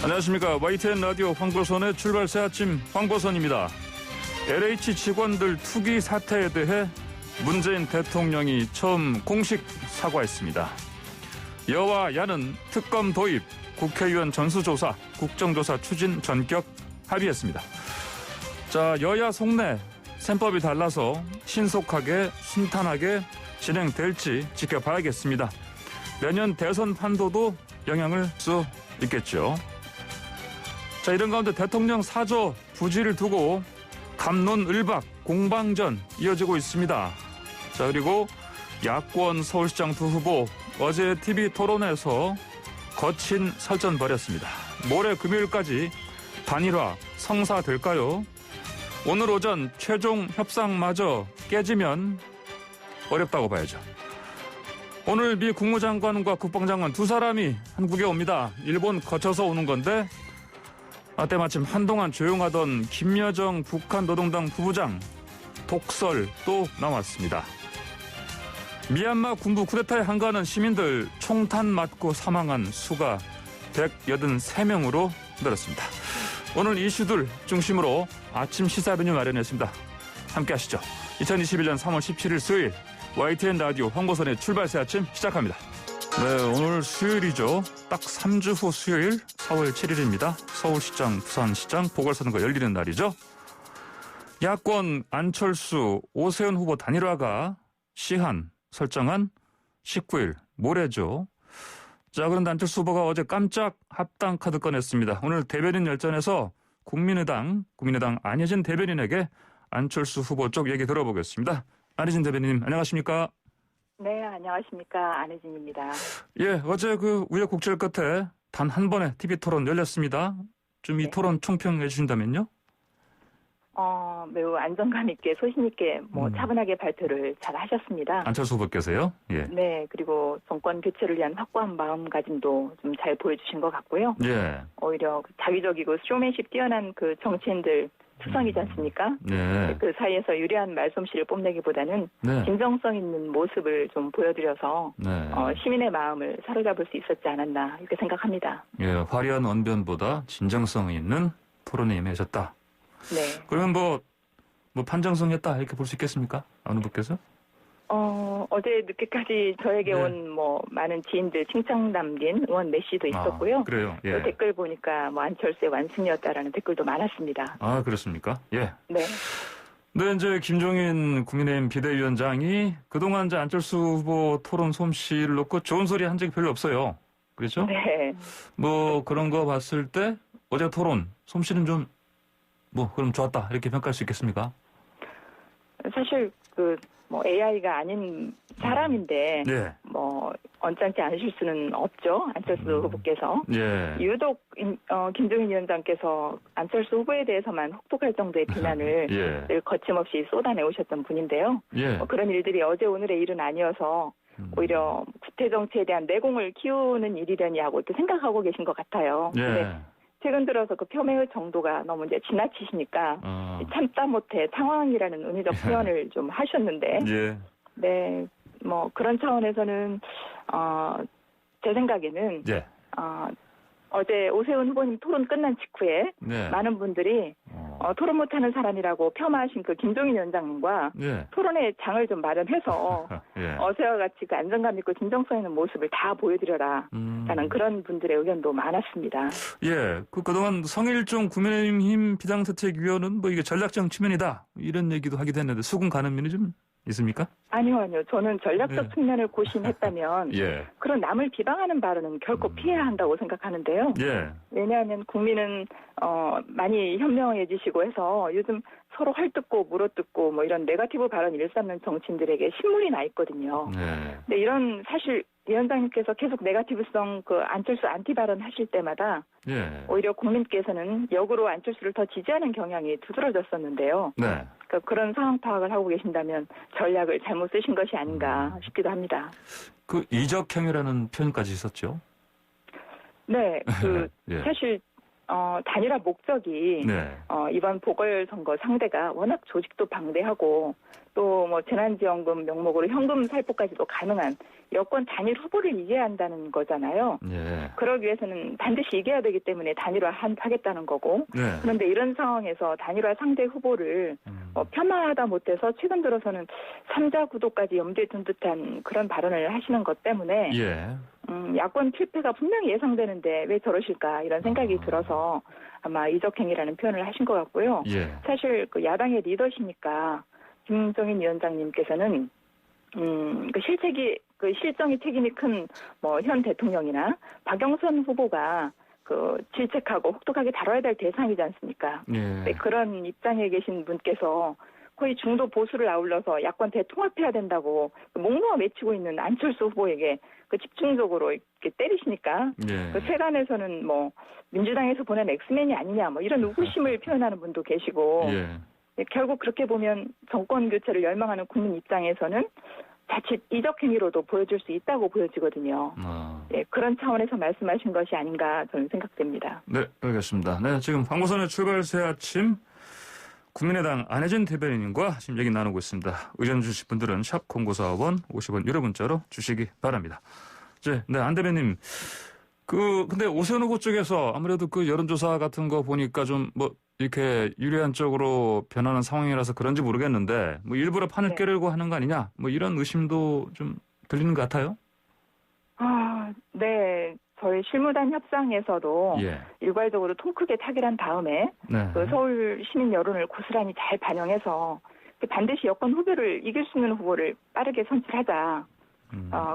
안녕하십니까. YTN 라디오 황보선의 출발새 아침 황보선입니다. LH 직원들 투기 사태에 대해 문재인 대통령이 처음 공식 사과했습니다. 여와 야는 특검 도입, 국회의원 전수조사, 국정조사 추진 전격 합의했습니다. 자, 여야 속내 셈법이 달라서 신속하게 순탄하게 진행될지 지켜봐야겠습니다. 내년 대선 판도도 영향을 수 있겠죠. 자, 이런 가운데 대통령 사저 부지를 두고 갑론을박 공방전 이어지고 있습니다. 자, 그리고 야권 서울시장 두 후보 어제 TV 토론에서 거친 설전 벌였습니다. 모레 금요일까지 단일화 성사될까요? 오늘 오전 최종 협상마저 깨지면 어렵다고 봐야죠. 오늘 미 국무장관과 국방장관 두 사람이 한국에 옵니다. 일본 거쳐서 오는 건데 때마침 한동안 조용하던 김여정 북한 노동당 부부장 독설 또 나왔습니다. 미얀마 군부 쿠데타에 항거하는 시민들 총탄 맞고 사망한 수가 183명으로 늘었습니다. 오늘 이슈들 중심으로 아침 시사 메뉴 마련했습니다. 함께 하시죠. 2021년 3월 17일 수요일 YTN 라디오 황보선의 출발새 아침 시작합니다. 네, 오늘 수요일이죠. 딱 3주 후 수요일 4월 7일입니다. 서울시장, 부산시장 보궐선거가 열리는 날이죠. 야권 안철수, 오세훈 후보 단일화가 시한 설정한 19일 모레죠. 자, 그런데 안철수 후보가 어제 깜짝 합당 카드 꺼냈습니다. 오늘 대변인 열전에서 국민의당 안혜진 대변인에게 안철수 후보 쪽 얘기 들어보겠습니다. 안혜진 대변인님 안녕하십니까? 네, 안녕하십니까. 안혜진입니다. 예, 어제 그 우여곡절 끝에 단 한 번의 TV 토론 열렸습니다. 좀 이 네. 토론 총평해 주신다면요? 매우 안정감 있게 소신 있게 차분하게 발표를 잘 하셨습니다. 안철수 후보께서요? 예. 네, 그리고 정권 교체를 위한 확고한 마음가짐도 좀 잘 보여주신 것 같고요. 예. 오히려 자기적이고 쇼맨십 뛰어난 그 정치인들 투성이지 않습니까? 네. 그 사이에서 유리한 말솜씨를 뽐내기보다는 네. 진정성 있는 모습을 좀 보여드려서 네. 시민의 마음을 사로잡을 수 있었지 않았나 이렇게 생각합니다. 예, 화려한 언변보다 진정성 있는 토론에 임하셨다. 네. 그러면 뭐 판정성이었다 이렇게 볼 수 있겠습니까? 어느 분께서? 어제 늦게까지 저에게 네. 온 많은 지인들 칭찬 담긴 응원 메시도 있었고요. 그래요. 예. 또 댓글 보니까 안철수의 완승이었다라는 댓글도 많았습니다. 아, 그렇습니까? 예. 네. 네, 이제 김종인 국민의힘 비대위원장이 그동안 이제 안철수 후보 토론 솜씨를 놓고 좋은 소리 한 적이 별로 없어요. 그렇죠? 네. 그런 거 봤을 때 어제 토론 솜씨는 좀 그럼 좋았다 이렇게 평가할 수 있겠습니까? 사실 AI가 아닌 사람인데 네. 언짢지 않으실 수는 없죠. 안철수 후보께서. 예. 유독 김종인 위원장께서 안철수 후보에 대해서만 혹독할 정도의 비난을 예. 늘 거침없이 쏟아내오셨던 분인데요. 예. 그런 일들이 어제 오늘의 일은 아니어서 오히려 구태 정치에 대한 내공을 키우는 일이려니 하고 또 생각하고 계신 것 같아요. 예. 근데 최근 들어서 그 폄훼의 정도가 너무 이제 지나치시니까 참다 못해 상황이라는 의미적 표현을 좀 하셨는데, 예. 네, 그런 차원에서는 제 생각에는 예. 어제 오세훈 후보님 토론 끝난 직후에 네. 많은 분들이 토론 못하는 사람이라고 폄하하신 그 김종인 위원장님과 예. 토론의 장을 좀 마련해서 예. 어제와 같이 그 안정감 있고 진정성 있는 모습을 다 보여드려라 라는 그런 분들의 의견도 많았습니다. 예. 그동안 성일종 국민의힘 비상대책위원은 이게 전략적 측면이다 이런 얘기도 하기도 했는데 수긍 가는 면이 좀 있습니까? 아니요. 저는 전략적 예. 측면을 고심했다면 예. 그런 남을 비방하는 발언은 결코 피해야 한다고 생각하는데요. 예. 왜냐하면 국민은 많이 현명해지시고 해서 요즘 서로 헐뜯고 물어뜯고 이런 네거티브 발언 일삼는 정치인들에게 신물이 나 있거든요. 네. 근데 이런 사실 위원장님께서 계속 네거티브성 안철수 안티 발언 하실 때마다 예. 오히려 국민께서는 역으로 안철수를 더 지지하는 경향이 두드러졌었는데요. 네. 그런 상황 파악을 하고 계신다면 전략을 잘못 쓰신 것이 아닌가 싶기도 합니다. 이적행위라는 표현까지 있었죠. 네, 예. 사실 단일화 목적이 네. 이번 보궐선거 상대가 워낙 조직도 방대하고 또 뭐 재난지원금 명목으로 현금 살포까지도 가능한 여권 단일 후보를 이겨야 한다는 거잖아요. 예. 그러기 위해서는 반드시 이겨야 되기 때문에 단일화 하겠다는 거고. 네. 그런데 이런 상황에서 단일화 상대 후보를 폄하하다 못해서 최근 들어서는 3자 구도까지 염두에 둔 듯한 그런 발언을 하시는 것 때문에 예. 야권 필패가 분명히 예상되는데 왜 저러실까 이런 생각이 들어서 아마 이적행위라는 표현을 하신 것 같고요. 예. 사실 그 야당의 리더시니까 김종인 위원장님께서는 그 실정이 책임이 큰 뭐 현 대통령이나 박영선 후보가 그 질책하고 혹독하게 다뤄야 될 대상이지 않습니까? 예. 네, 그런 입장에 계신 분께서 거의 중도 보수를 아울러서 야권 대통합해야 된다고 목놓아 외치고 있는 안철수 후보에게 그 집중적으로 이렇게 때리시니까 예. 그 세간에서는 뭐 민주당에서 보낸 엑스맨이 아니냐 뭐 이런 의구심을 표현하는 분도 계시고 예. 결국 그렇게 보면 정권 교체를 열망하는 국민 입장에서는 자칫 이적 행위로도 보여줄 수 있다고 보여지거든요. 네, 그런 차원에서 말씀하신 것이 아닌가 저는 생각됩니다. 네, 알겠습니다. 네, 지금 황보선의 출발새 아침 국민의당 안혜진 대변인님과 지금 얘기 나누고 있습니다. 의견 주실 분들은 샵 0945번 50원 유료 문자로 주시기 바랍니다. 네, 안 대변인. 근데 오세훈 후보 쪽에서 아무래도 그 여론조사 같은 거 보니까 좀 뭐 이렇게 유리한 쪽으로 변하는 상황이라서 그런지 모르겠는데 뭐 일부러 판을 깨려고 하는 거 아니냐 뭐 이런 의심도 좀 들리는 것 같아요. 네. 저희 실무단 협상에서도 예. 일괄적으로 통 크게 타결한 다음에 네. 그 서울 시민 여론을 고스란히 잘 반영해서 반드시 여권 후보를 이길 수 있는 후보를 빠르게 선출하자.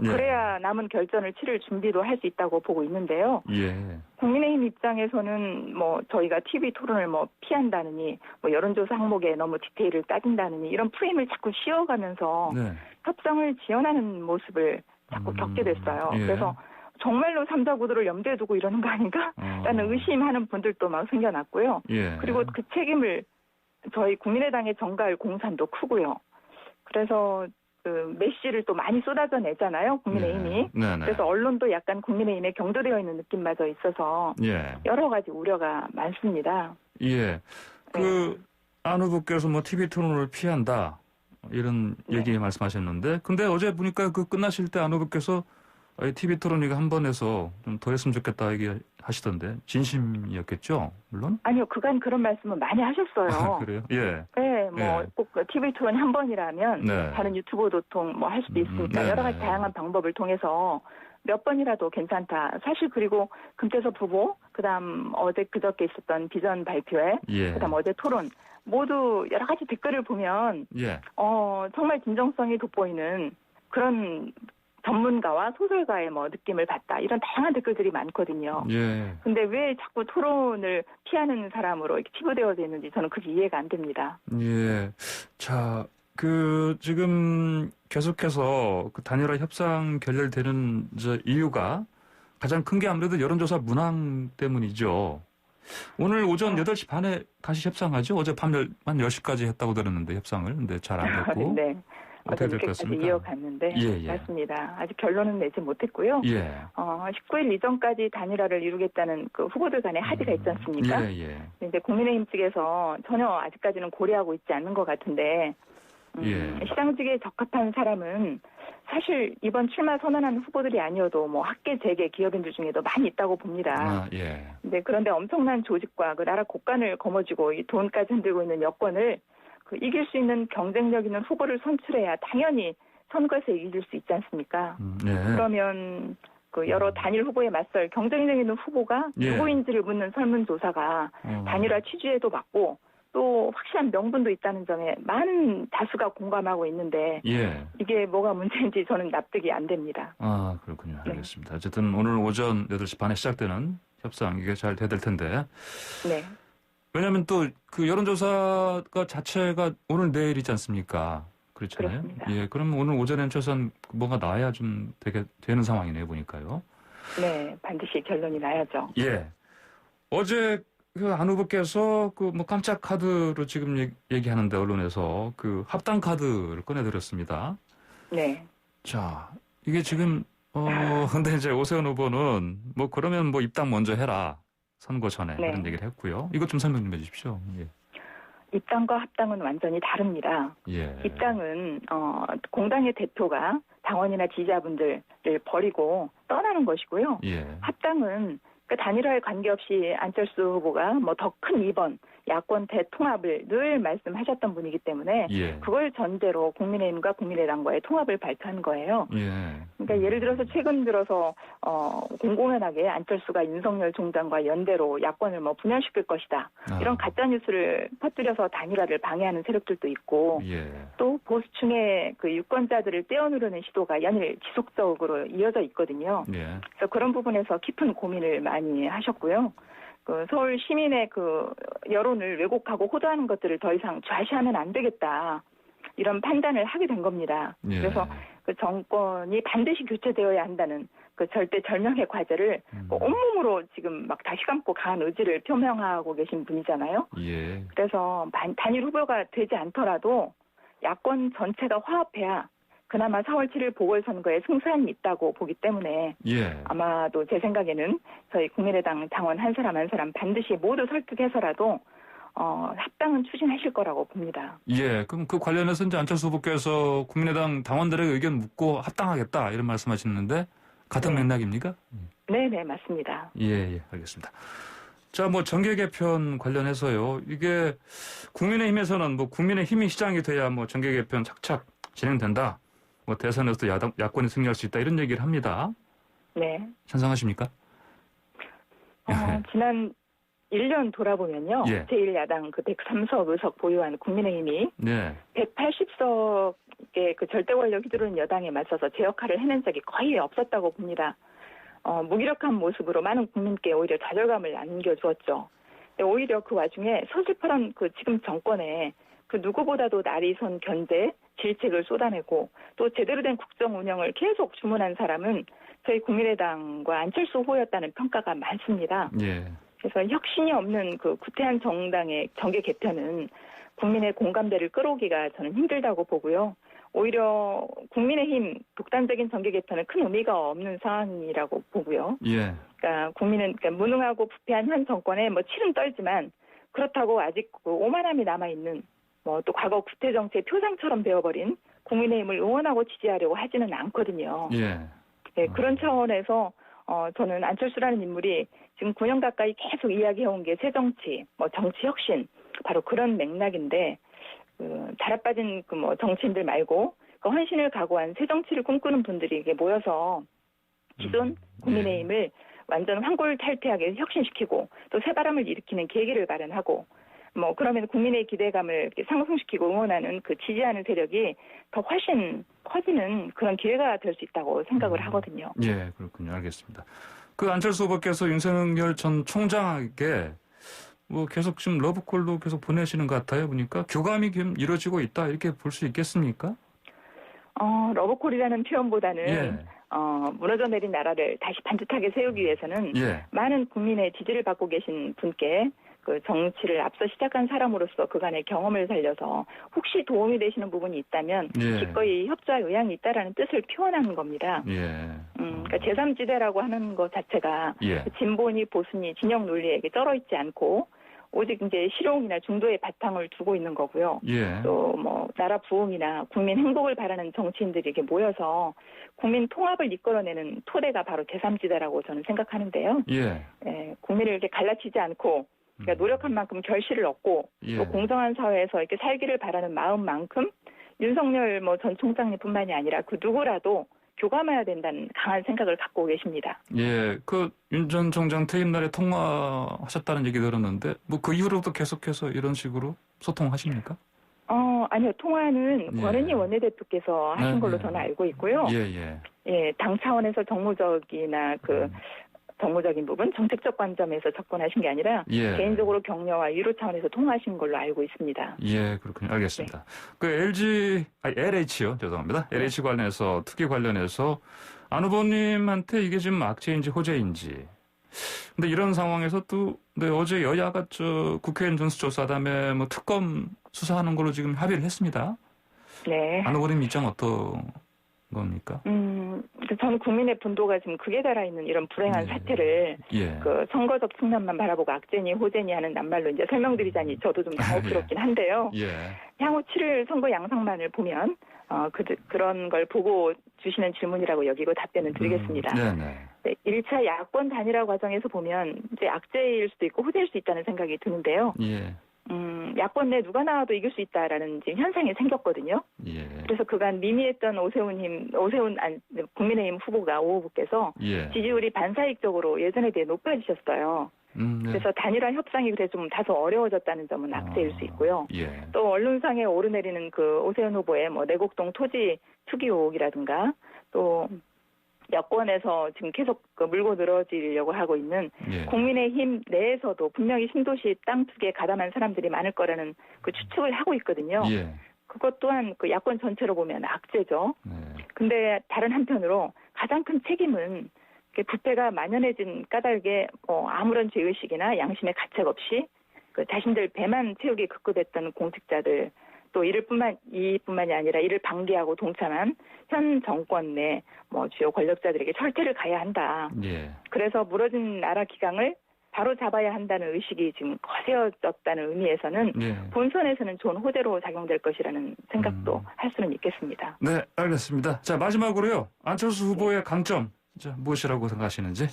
그래야 남은 결전을 치를 준비도 할 수 있다고 보고 있는데요. 예. 국민의힘 입장에서는 뭐 저희가 TV 토론을 뭐 피한다느니 뭐 여론조사 항목에 너무 디테일을 따진다느니 이런 프레임을 자꾸 씌워가면서 네. 협상을 지연하는 모습을 자꾸 겪게 됐어요. 예. 그래서 정말로 3자 구도를 염두에 두고 이러는 거 아닌가? 라는 의심하는 분들도 막 생겨났고요. 예. 그리고 그 책임을 저희 국민의당에 전가할 공산도 크고요. 그래서 그 메시를 또 많이 쏟아져내잖아요. 국민의힘이. 네. 그래서 언론도 약간 국민의힘에 경도되어 있는 느낌마저 있어서 예. 여러 가지 우려가 많습니다. 예. 안 후보께서 뭐 TV 토론을 피한다 이런 얘기 말씀하셨는데 근데 어제 보니까 그 끝나실 때 안 후보께서 TV 토론 이거 한 번 해서 좀 더 했으면 좋겠다 얘기하시던데 진심이었겠죠? 물론? 아니요. 그간 그런 말씀은 많이 하셨어요. 그래요? 예. 네. 뭐 꼭 TV 토론 한 번이라면 네. 다른 유튜브 도통 뭐 할 수도 있으니까 여러 가지 다양한 방법을 통해서 몇 번이라도 괜찮다. 사실 그리고 금태섭 후보 그다음 어제 그저께 있었던 비전 발표회 예. 그다음 어제 토론 모두 여러 가지 댓글을 보면 예. 정말 진정성이 돋보이는 그런 전문가와 소설가의 뭐 느낌을 받다 이런 다양한 댓글들이 많거든요. 예. 근데 왜 자꾸 토론을 피하는 사람으로 이렇게 치부되어져 있는지 저는 그게 이해가 안 됩니다. 예. 자, 지금 계속해서 그 단일화 협상 결렬되는 이유가 가장 큰 게 아무래도 여론조사 문항 때문이죠. 오늘 오전 8시 반에 다시 협상하죠? 어제 밤 10시까지 했다고 들었는데 협상을. 근데 잘 안 됐고. 네. 어떻게 될 것 늦게까지 같습니까? 이어갔는데 예. 맞습니다. 아직 결론은 내지 못했고요. 예. 19일 이전까지 단일화를 이루겠다는 그 후보들 간의 합의가 있지 않습니까? 예. 근데 국민의힘 측에서 전혀 아직까지는 고려하고 있지 않는 것 같은데 시상직에 적합한 사람은 사실 이번 출마 선언한 후보들이 아니어도 뭐 학계, 재계, 기업인들 중에도 많이 있다고 봅니다. 예. 그런데 엄청난 조직과 그 나라 곳간을 거머쥐고 이 돈까지 흔들고 있는 여권을 이길 수 있는 경쟁력 있는 후보를 선출해야 당연히 선거에서 이길 수 있지 않습니까? 예. 그러면 그 여러 단일 후보에 맞설 경쟁력 있는 후보가 누구인지를 묻는 설문조사가 단일화 취지에도 맞고 또 확실한 명분도 있다는 점에 많은 다수가 공감하고 있는데 이게 뭐가 문제인지 저는 납득이 안 됩니다. 그렇군요. 알겠습니다. 어쨌든 오늘 오전 8시 반에 시작되는 협상 이게 잘 돼야 될 텐데. 네. 왜냐하면 또 그 여론조사가 자체가 오늘 내일이지 않습니까? 그렇잖아요. 그렇습니다. 예, 그럼 오늘 오전엔 최소한 뭔가 나야 좀 되는 상황이네요, 보니까요. 네, 반드시 결론이 나야죠. 예. 어제 안 후보께서 뭐 깜짝 카드로 지금 얘기하는데 언론에서 그 합당 카드를 꺼내드렸습니다. 네. 자, 이게 지금 근데 이제 오세훈 후보는 뭐 그러면 뭐 입당 먼저 해라. 선거 전에 네. 그런 얘기를 했고요. 이것 좀 설명 좀 해주십시오. 예. 입당과 합당은 완전히 다릅니다. 예. 입당은 공당의 대표가 당원이나 지지자분들을 버리고 떠나는 것이고요. 예. 합당은 그 단일화에 관계없이 안철수 후보가 뭐 더 큰 이번 야권 대통합을 늘 말씀하셨던 분이기 때문에 예. 그걸 전제로 국민의힘과 국민의당과의 통합을 발표한 거예요. 예. 그러니까 예를 들어서 최근 들어서 공공연하게 안철수가 윤석열 총장과 연대로 야권을 뭐 분열시킬 것이다. 이런 가짜 뉴스를 퍼뜨려서 단일화를 방해하는 세력들도 있고 예. 또 보수층의 그 유권자들을 떼어누르는 시도가 연일 지속적으로 이어져 있거든요. 예. 그래서 그런 부분에서 깊은 고민을 많이 하셨고요. 그 서울 시민의 그 여론을 왜곡하고 호도하는 것들을 더 이상 좌시하면 안 되겠다. 이런 판단을 하게 된 겁니다. 예. 그래서 그 정권이 반드시 교체되어야 한다는 그 절대 절명의 과제를 그 온몸으로 지금 막 다시 감고 강한 의지를 표명하고 계신 분이잖아요. 예. 그래서 단일 후보가 되지 않더라도 야권 전체가 화합해야 그나마 4월 7일 보궐선거에 승산이 있다고 보기 때문에 예. 아마도 제 생각에는 저희 국민의당 당원 한 사람 한 사람 반드시 모두 설득해서라도 합당은 추진하실 거라고 봅니다. 예. 그럼 그 관련해서 이제 안철수 후보께서 국민의당 당원들에게 의견 묻고 합당하겠다 이런 말씀하시는데 같은 네. 맥락입니까? 네, 맞습니다. 예, 알겠습니다. 자, 뭐 정계 개편 관련해서요. 이게 국민의힘에서는 뭐 국민의힘이 시장이 돼야 뭐 정계 개편 착착 진행된다. 뭐 대선에서도 야권이 승리할 수 있다 이런 얘기를 합니다. 네. 찬성하십니까? 지난 1년 돌아보면요. 예. 제1야당 그 103석 의석 보유한 국민의힘이 네. 180석의 그 절대 권력 휘두르는 여당에 맞서서 제 역할을 해낸 적이 거의 없었다고 봅니다. 무기력한 모습으로 많은 국민께 오히려 좌절감을 안겨주었죠. 오히려 그 와중에 서슬퍼런 그 지금 정권에 그 누구보다도 날이 선 견제, 질책을 쏟아내고 또 제대로 된 국정 운영을 계속 주문한 사람은 저희 국민의당과 안철수 후보였다는 평가가 많습니다. 예. 그래서 혁신이 없는 그 구태한 정당의 정계 개편은 국민의 공감대를 끌어오기가 저는 힘들다고 보고요. 오히려 국민의힘 독단적인 정계 개편은 큰 의미가 없는 상황이라고 보고요. 예. 그러니까 국민은 무능하고 부패한 현 정권에 뭐 치름 떨지만 그렇다고 아직 그 오만함이 남아 있는 뭐 또 과거 구태 정치의 표상처럼 되어버린 국민의힘을 응원하고 지지하려고 하지는 않거든요. 예. 네, 그런 차원에서 저는 안철수라는 인물이 지금 9년 가까이 계속 이야기해온 게 새정치, 뭐 정치 혁신, 바로 그런 맥락인데 달아빠진 그 뭐 정치인들 말고 그 헌신을 각오한 새정치를 꿈꾸는 분들이 이게 모여서 기존 국민의힘을 완전 환골탈태하게 혁신시키고 또 새바람을 일으키는 계기를 마련하고 뭐 그러면 국민의 기대감을 이렇게 상승시키고 응원하는 그 지지하는 세력이 더 훨씬 커지는 그런 기회가 될 수 있다고 생각을 하거든요. 예, 그렇군요. 알겠습니다. 그 안철수 후보께서 윤석열 전 총장에게 뭐 계속 지금 러브콜도 계속 보내시는 것 같아요. 보니까 교감이 좀 이루어지고 있다 이렇게 볼 수 있겠습니까? 러브콜이라는 표현보다는 예. 무너져 내린 나라를 다시 반듯하게 세우기 위해서는 예. 많은 국민의 지지를 받고 계신 분께 그 정치를 앞서 시작한 사람으로서 그간의 경험을 살려서 혹시 도움이 되시는 부분이 있다면 예. 기꺼이 협조할 의향이 있다라는 뜻을 표현하는 겁니다. 예. 그러니까 제3지대라고 하는 것 자체가 예. 진보니 보수니 진영 논리에게 쩔어 있지 않고 오직 이제 실용이나 중도의 바탕을 두고 있는 거고요. 예. 또 뭐 나라 부흥이나 국민 행복을 바라는 정치인들이 이렇게 모여서 국민 통합을 이끌어내는 토대가 바로 제3지대라고 저는 생각하는데요. 예. 국민을 이렇게 갈라치지 않고 그러니까 노력한 만큼 결실을 얻고 예. 또 공정한 사회에서 이렇게 살기를 바라는 마음만큼 윤석열 뭐 전 총장님뿐만이 아니라 그 누구라도 교감해야 된다는 강한 생각을 갖고 계십니다. 예, 그 윤 전 총장 퇴임 날에 통화하셨다는 얘기 들었는데 뭐 그 이후로도 계속해서 이런 식으로 소통하십니까? 아니요. 통화는 예. 권은희 원내대표께서 하신 걸로 저는 알고 있고요. 예. 당 차원에서 정무적이나 정무적인 부분, 정책적 관점에서 접근하신 게 아니라 예. 개인적으로 격려와 위로 차원에서 통화하신 걸로 알고 있습니다. 예, 그렇군요. 알겠습니다. 네. 그 LH요. 죄송합니다. 네. LH 관련해서, 투기 관련해서 안 후보님한테 이게 지금 악재인지 호재인지. 근데 이런 상황에서 또, 네, 어제 여야가 국회의원 전수조사담에 뭐 특검 수사하는 걸로 지금 합의를 했습니다. 네. 안 후보님 입장 어떻습니까? 겁니까? 저는 국민의 분노가 지금 극에 달아 있는 이런 불행한 사태를 그 선거적 측면만 바라보고 악재니 호재니 하는 낱말로 이제 설명드리자니 저도 좀 당혹스럽긴 한데요. 향후 7일 선거 양상만을 보면 그런 걸 보고 주시는 질문이라고 여기고 답변을 드리겠습니다. 네, 1차 야권 단일화 과정에서 보면 이제 악재일 수도 있고 호재일 수 있다는 생각이 드는데요. 야권 내 누가 나와도 이길 수 있다라는 지금 현상이 생겼거든요. 그래서 그간 미미했던 국민의힘 후보가 오 후보께서 지지율이 반사익적으로 예전에 비해 높아지셨어요. 그래서 단일화 협상이 그래서 좀 다소 어려워졌다는 점은 악재일 수 있고요. 또 언론상에 오르내리는 그 오세훈 후보의 뭐 내곡동 토지 투기 의혹이라든가 또 여권에서 지금 계속 물고 늘어지려고 하고 있는 국민의힘 내에서도 분명히 신도시 땅 투기에 가담한 사람들이 많을 거라는 그 추측을 하고 있거든요. 그것 또한 그 야권 전체로 보면 악재죠. 근데 다른 한편으로 가장 큰 책임은 부패가 만연해진 까닭에 아무런 죄의식이나 양심의 가책 없이 그 자신들 배만 채우기 급급했던 공직자들 또 이뿐만이 아니라 이를 방기하고 동참한 현 정권 내 주요 권력자들에게 철퇴를 가야 한다. 그래서 무너진 나라 기강을 바로 잡아야 한다는 의식이 지금 거세어졌다는 의미에서는 본선에서는 좋은 호재로 작용될 것이라는 생각도 할 수는 있겠습니다. 네, 알겠습니다. 자, 마지막으로요. 안철수 후보의 강점 무엇이라고 생각하시는지?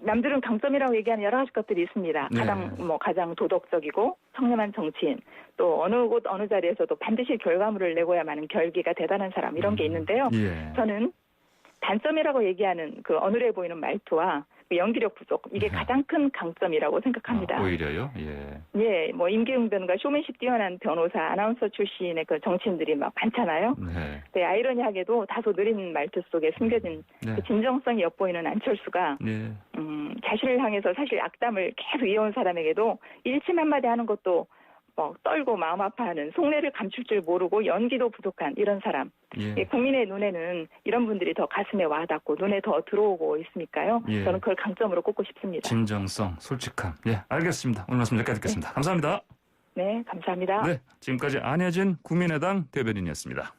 남들은 강점이라고 얘기하는 여러 가지 것들이 있습니다. 가장 도덕적이고 청렴한 정치인, 또 어느 곳 어느 자리에서도 반드시 결과물을 내고야만 결기가 대단한 사람 이런 게 있는데요. 저는 단점이라고 얘기하는 그 어눌해 보이는 말투와 그 연기력 부족 이게 가장 큰 강점이라고 생각합니다. 오히려요? 임기응변과 쇼맨십 뛰어난 변호사, 아나운서 출신의 그 정치인들이 막 많잖아요. 네, 아이러니하게도 다소 느린 말투 속에 숨겨진 그 진정성이 엿보이는 안철수가 자신을 향해서 사실 악담을 계속 이어온 사람에게도 일침 한마디 하는 것도 떨고 마음 아파하는 속내를 감출 줄 모르고 연기도 부족한 이런 사람. 국민의 눈에는 이런 분들이 더 가슴에 와닿고 눈에 더 들어오고 있으니까요. 저는 그걸 강점으로 꼽고 싶습니다. 진정성, 솔직함. 알겠습니다. 오늘 말씀 여기까지 듣겠습니다. 감사합니다. 네, 감사합니다. 네, 지금까지 안혜진 국민의당 대변인이었습니다.